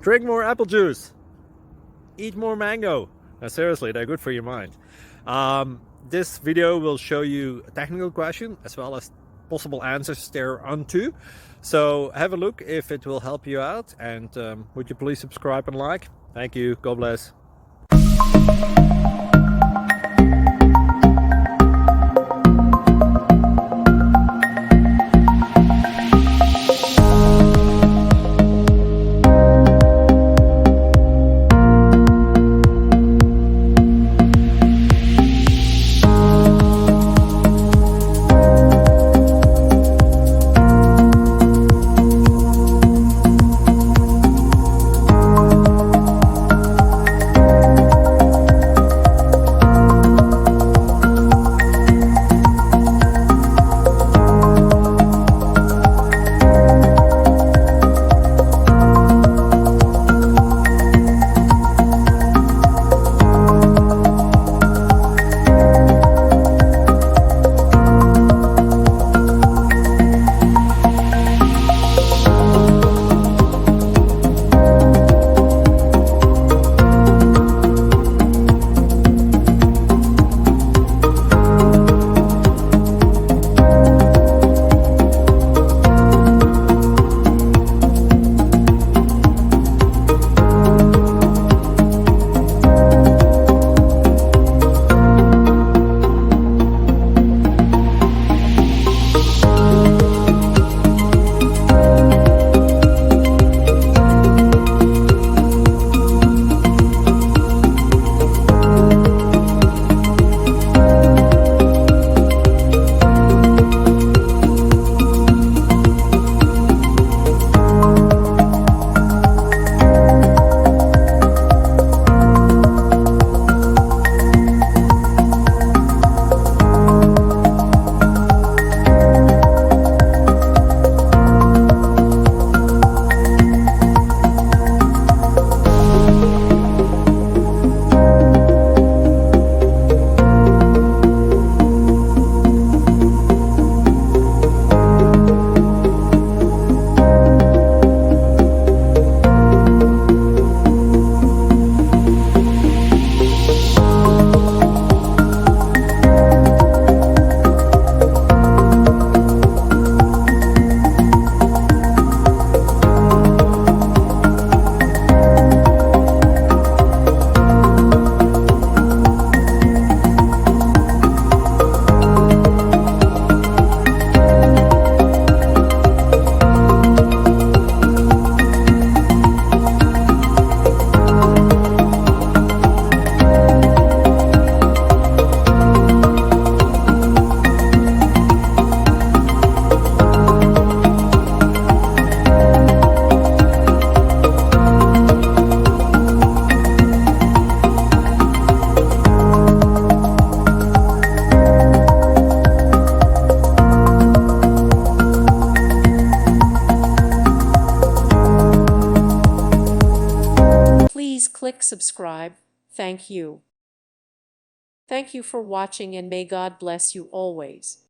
Drink more apple juice. Eat more mango. Now, seriously, they're good for your mind. This video will show you a technical question as well as possible answers thereunto. So have a look if it will help you out, and would you please subscribe and like? Thank you. God bless. Please click subscribe. Thank you. Thank you for watching, and may God bless you always.